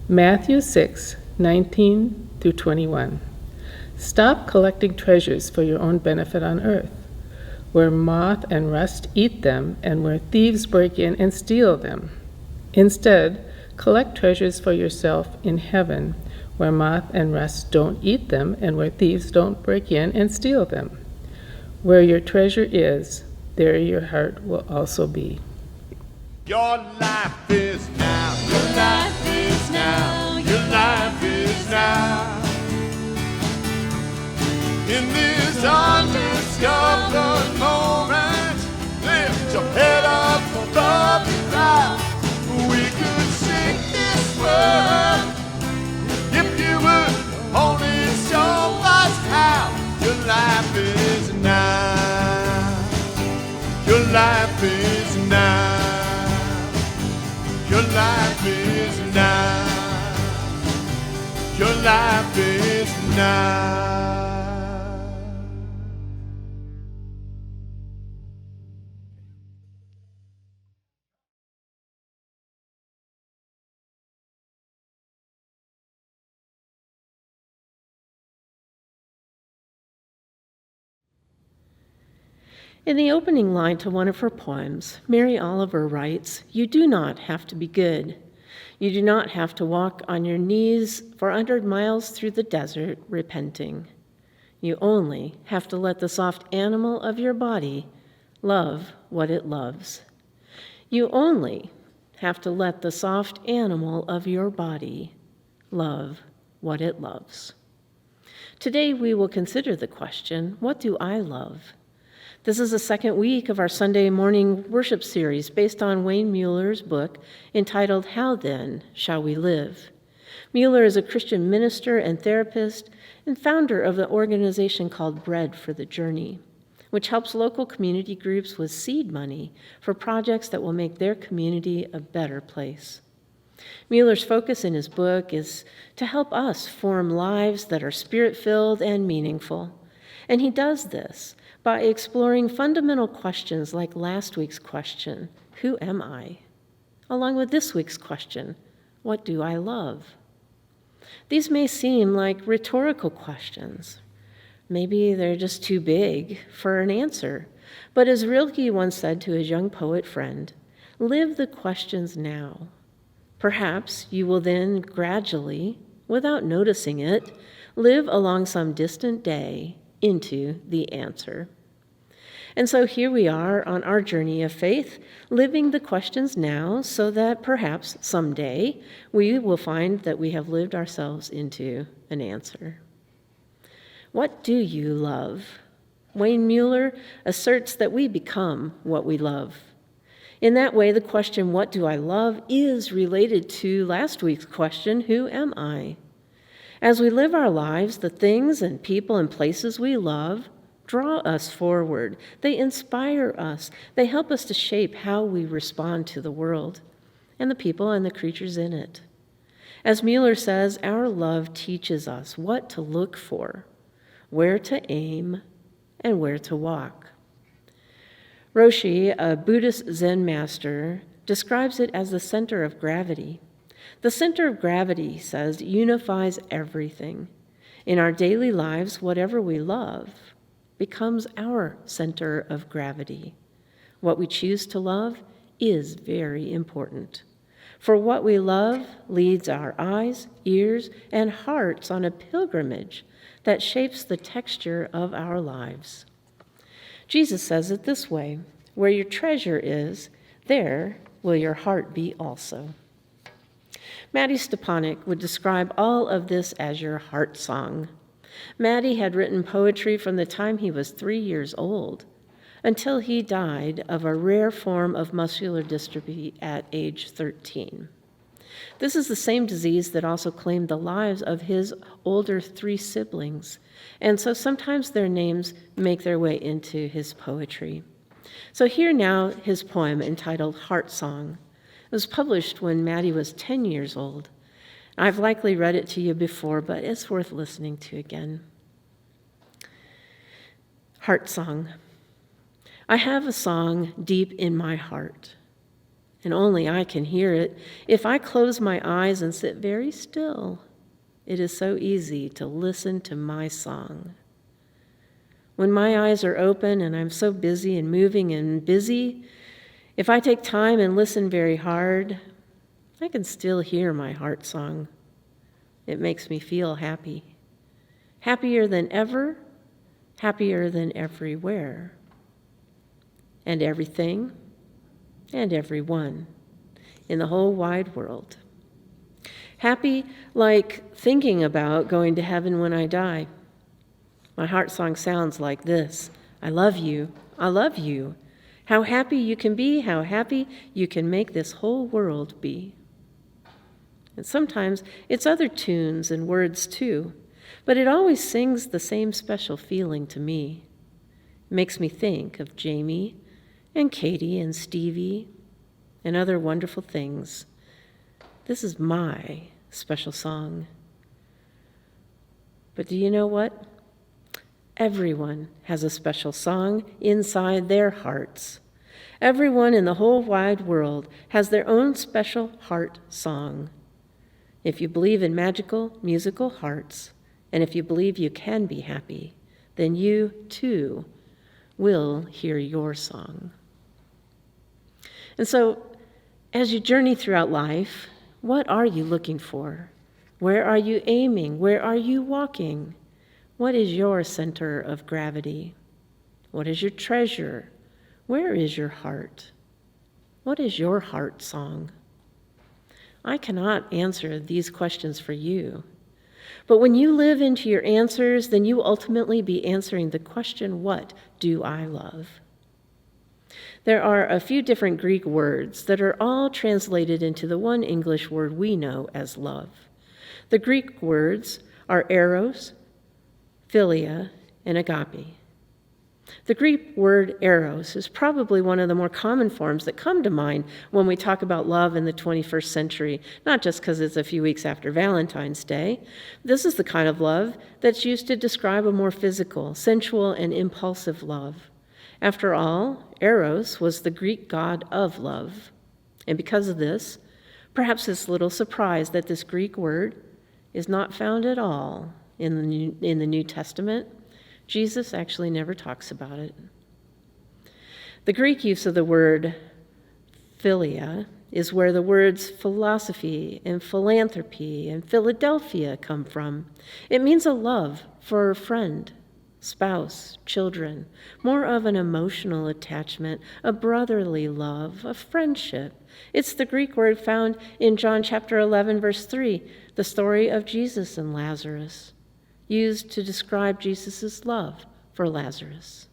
Matthew 6:19 through 21. Stop collecting treasures for your own benefit on earth, where moth and rust eat them and where thieves break in and steal them. Instead, collect treasures for yourself in heaven, where moth and rust don't eat them and where thieves don't break in and steal them. Where your treasure is, there your heart will also be. Your life is now. Your life is now. Your life is now. In this undiscovered moment, lift your head up above the clouds. We could shake this world if you would only show us how. Your life is now. Your life is now. Your life is now. Your life is now. In the opening line to one of her poems, Mary Oliver writes, "You do not have to be good. You do not have to walk on your knees for 100 miles through the desert repenting. You only have to let the soft animal of your body love what it loves. You only have to let the soft animal of your body love what it loves." Today we will consider the question, what do I love? This is the second week of our Sunday morning worship series based on Wayne Mueller's book entitled, How Then Shall We Live? Mueller is a Christian minister and therapist and founder of the organization called Bread for the Journey, which helps local community groups with seed money for projects that will make their community a better place. Mueller's focus in his book is to help us form lives that are spirit-filled and meaningful. And he does this by exploring fundamental questions like last week's question, who am I? Along with this week's question, what do I love? These may seem like rhetorical questions. Maybe they're just too big for an answer. But as Rilke once said to his young poet friend, live the questions now. Perhaps you will then gradually, without noticing it, live along some distant day into the answer. And so here we are on our journey of faith, living the questions now so that perhaps someday we will find that we have lived ourselves into an answer. What do you love? Wayne Mueller asserts that we become what we love. In that way, the question, what do I love, is related to last week's question, who am I? As we live our lives, the things and people and places we love draw us forward. They inspire us. They help us to shape how we respond to the world and the people and the creatures in it. As Mueller says, our love teaches us what to look for, where to aim, and where to walk. Roshi, a Buddhist Zen master, describes it as the center of gravity. The center of gravity, he says, unifies everything. In our daily lives, whatever we love becomes our center of gravity. What we choose to love is very important. For what we love leads our eyes, ears, and hearts on a pilgrimage that shapes the texture of our lives. Jesus says it this way, where your treasure is, there will your heart be also. Maddie Stepanek would describe all of this as your heart song. Maddie had written poetry from the time he was 3 years old until he died of a rare form of muscular dystrophy at age 13. This is the same disease that also claimed the lives of his older 3 siblings, and so sometimes their names make their way into his poetry. So here now his poem entitled Heart Song. It was published when Maddie was 10 years old. I've likely read it to you before, but it's worth listening to again. Heart Song. I have a song deep in my heart, and only I can hear it. If I close my eyes and sit very still, it is so easy to listen to my song. When my eyes are open and I'm so busy and moving and busy, if I take time and listen very hard, I can still hear my heart song. It makes me feel happy. Happier than ever, happier than everywhere. And everything and everyone in the whole wide world. Happy like thinking about going to heaven when I die. My heart song sounds like this: I love you, I love you. How happy you can be, how happy you can make this whole world be. And sometimes it's other tunes and words too, but it always sings the same special feeling to me. It makes me think of Jamie and Katie and Stevie and other wonderful things. This is my special song. But do you know what? Everyone has a special song inside their hearts. Everyone in the whole wide world has their own special heart song. If you believe in magical, musical hearts, and if you believe you can be happy, then you, too, will hear your song. And so, as you journey throughout life, what are you looking for? Where are you aiming? Where are you walking? What is your center of gravity? What is your treasure? Where is your heart? What is your heart song? I cannot answer these questions for you. But when you live into your answers, then you will ultimately be answering the question, what do I love? There are a few different Greek words that are all translated into the one English word we know as love. The Greek words are eros, philia, and agape. The Greek word eros is probably one of the more common forms that come to mind when we talk about love in the 21st century, not just because it's a few weeks after Valentine's Day. This is the kind of love that's used to describe a more physical, sensual, and impulsive love. After all, Eros was the Greek god of love. And because of this, perhaps it's little surprise that this Greek word is not found at all in the New Testament. Jesus actually never talks about it. The Greek use of the word philia is where the words philosophy and philanthropy and Philadelphia come from. It means a love for a friend, spouse, children, more of an emotional attachment, a brotherly love, a friendship. It's the Greek word found in John chapter 11, verse 3, the story of Jesus and Lazarus, used to describe Jesus' love for Lazarus.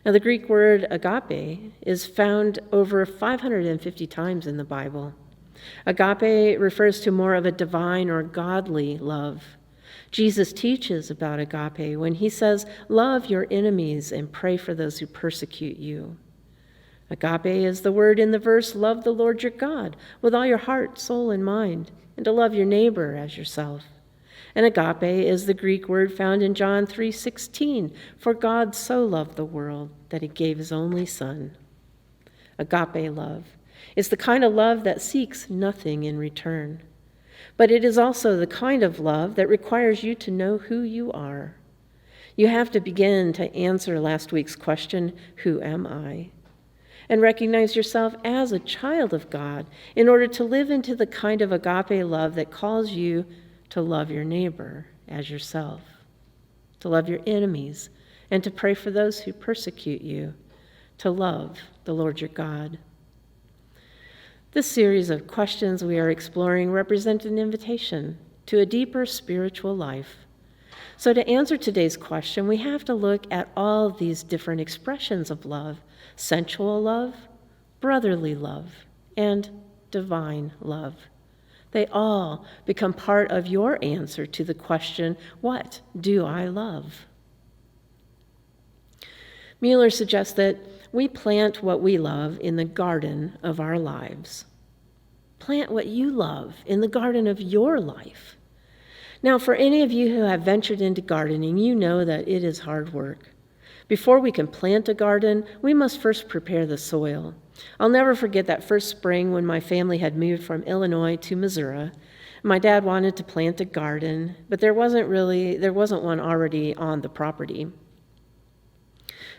Now, the Greek word agape is found over 550 times in the Bible. Agape refers to more of a divine or godly love. Jesus teaches about agape when he says, love your enemies and pray for those who persecute you. Agape is the word in the verse, love the Lord your God with all your heart, soul, and mind, and to love your neighbor as yourself. And agape is the Greek word found in John 3:16, for God so loved the world that he gave his only Son. Agape love is the kind of love that seeks nothing in return. But it is also the kind of love that requires you to know who you are. You have to begin to answer last week's question, who am I? And recognize yourself as a child of God in order to live into the kind of agape love that calls you to love your neighbor as yourself, to love your enemies, and to pray for those who persecute you, to love the Lord your God. This series of questions we are exploring represent an invitation to a deeper spiritual life. So to answer today's question, we have to look at all these different expressions of love: sensual love, brotherly love, and divine love. They all become part of your answer to the question, what do I love? Mueller suggests that we plant what we love in the garden of our lives. Plant what you love in the garden of your life. Now, for any of you who have ventured into gardening, you know that it is hard work. Before we can plant a garden, we must first prepare the soil. I'll never forget that first spring when my family had moved from Illinois to Missouri. My dad wanted to plant a garden, but there wasn't one already on the property.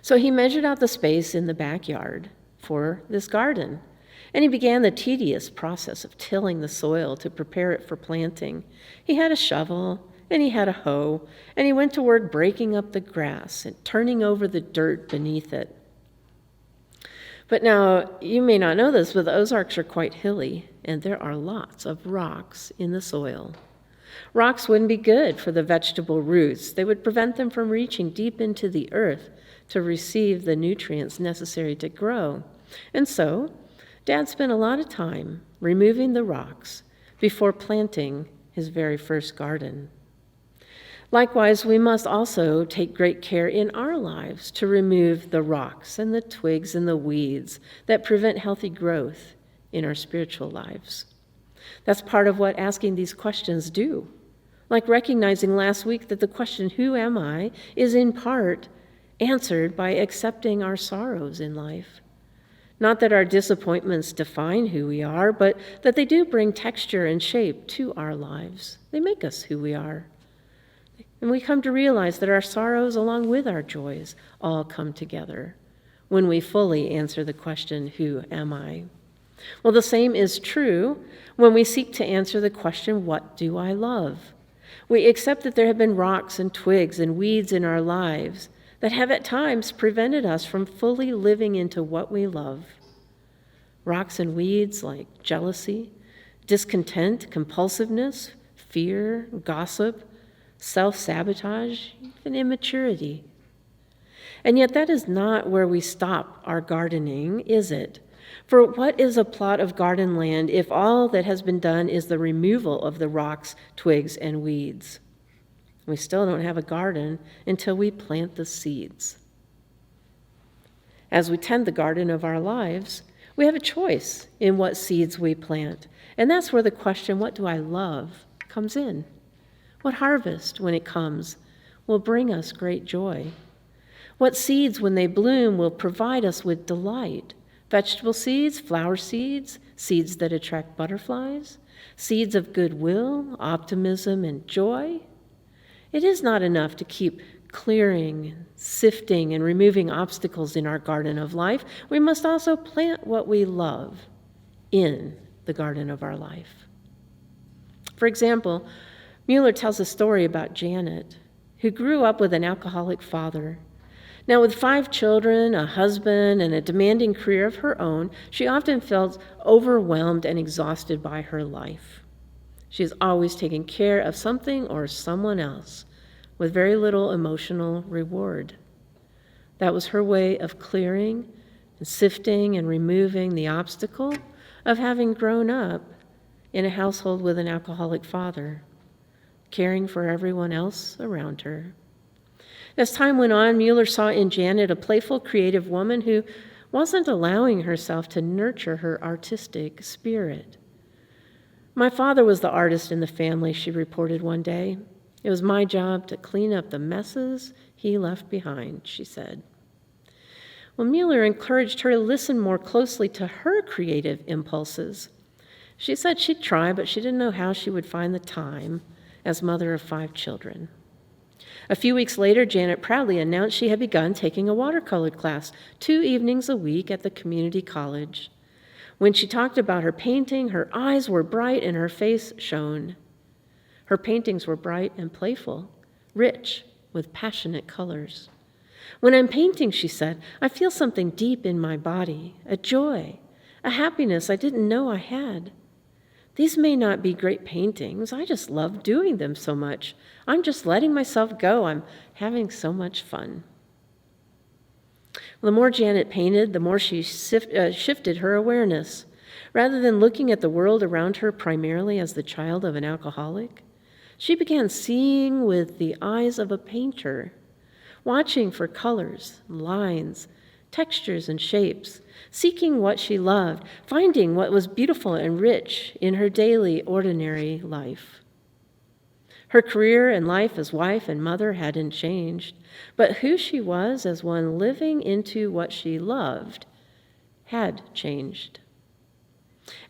So he measured out the space in the backyard for this garden, and he began the tedious process of tilling the soil to prepare it for planting. He had a shovel, and he had a hoe, and he went to work breaking up the grass and turning over the dirt beneath it. But now, you may not know this, but the Ozarks are quite hilly, and there are lots of rocks in the soil. Rocks wouldn't be good for the vegetable roots. They would prevent them from reaching deep into the earth to receive the nutrients necessary to grow. And so, Dad spent a lot of time removing the rocks before planting his very first garden. Likewise, we must also take great care in our lives to remove the rocks and the twigs and the weeds that prevent healthy growth in our spiritual lives. That's part of what asking these questions do. Like recognizing last week that the question, who am I, is in part answered by accepting our sorrows in life. Not that our disappointments define who we are, but that they do bring texture and shape to our lives. They make us who we are. And we come to realize that our sorrows, along with our joys, all come together when we fully answer the question, who am I? Well, the same is true when we seek to answer the question, what do I love? We accept that there have been rocks and twigs and weeds in our lives that have at times prevented us from fully living into what we love. Rocks and weeds like jealousy, discontent, compulsiveness, fear, gossip, self-sabotage, and immaturity. And yet that is not where we stop our gardening, is it? For what is a plot of garden land if all that has been done is the removal of the rocks, twigs, and weeds? We still don't have a garden until we plant the seeds. As we tend the garden of our lives, we have a choice in what seeds we plant. And that's where the question, what do I love, comes in. What harvest, when it comes, will bring us great joy? What seeds, when they bloom, will provide us with delight? Vegetable seeds, flower seeds, seeds that attract butterflies, seeds of goodwill, optimism, and joy? It is not enough to keep clearing, sifting, and removing obstacles in our garden of life. We must also plant what we love in the garden of our life. For example, Mueller tells a story about Janet, who grew up with an alcoholic father. Now, with 5 children, a husband, and a demanding career of her own, she often felt overwhelmed and exhausted by her life. She is always taking care of something or someone else with very little emotional reward. That was her way of clearing and sifting and removing the obstacle of having grown up in a household with an alcoholic father, caring for everyone else around her. As time went on, Mueller saw in Janet a playful, creative woman who wasn't allowing herself to nurture her artistic spirit. My father was the artist in the family, she reported one day. It was my job to clean up the messes he left behind, she said. Well, Mueller encouraged her to listen more closely to her creative impulses. She said she'd try, but she didn't know how she would find the time as mother of 5 children. A few weeks later, Janet proudly announced she had begun taking a watercolor class 2 evenings a week at the community college. When she talked about her painting, her eyes were bright and her face shone. Her paintings were bright and playful, rich with passionate colors. When I'm painting, she said, I feel something deep in my body, a joy, a happiness I didn't know I had. These may not be great paintings. I just love doing them so much. I'm just letting myself go. I'm having so much fun. Well, the more Janet painted, the more she shifted her awareness. Rather than looking at the world around her primarily as the child of an alcoholic, she began seeing with the eyes of a painter, watching for colors, lines, textures, and shapes, seeking what she loved, finding what was beautiful and rich in her daily, ordinary life. Her career and life as wife and mother hadn't changed, but who she was as one living into what she loved had changed.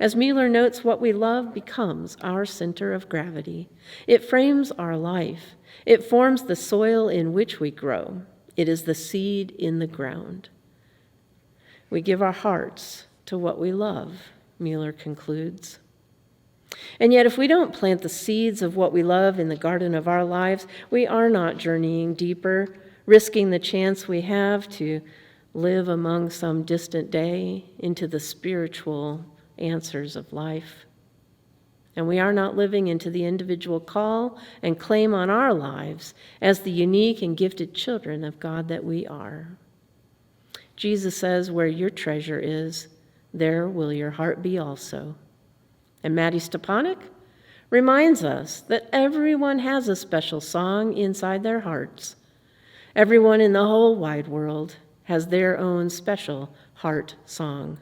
As Mueller notes, what we love becomes our center of gravity. It frames our life. It forms the soil in which we grow. It is the seed in the ground. We give our hearts to what we love, Mueller concludes. And yet, if we don't plant the seeds of what we love in the garden of our lives, we are not journeying deeper, risking the chance we have to live among some distant day into the spiritual answers of life. And we are not living into the individual call and claim on our lives as the unique and gifted children of God that we are. Jesus says, where your treasure is, there will your heart be also. And Maddie Stepanek reminds us that everyone has a special song inside their hearts. Everyone in the whole wide world has their own special heart song.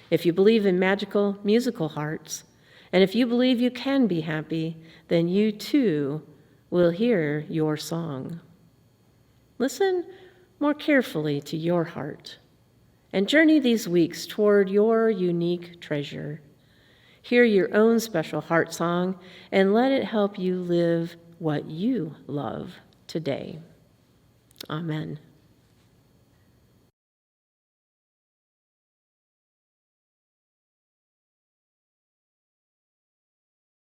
If you believe in magical musical hearts, and if you believe you can be happy, then you too will hear your song. Listen more carefully to your heart and journey these weeks toward your unique treasure. Hear your own special heart song and let it help you live what you love today. Amen.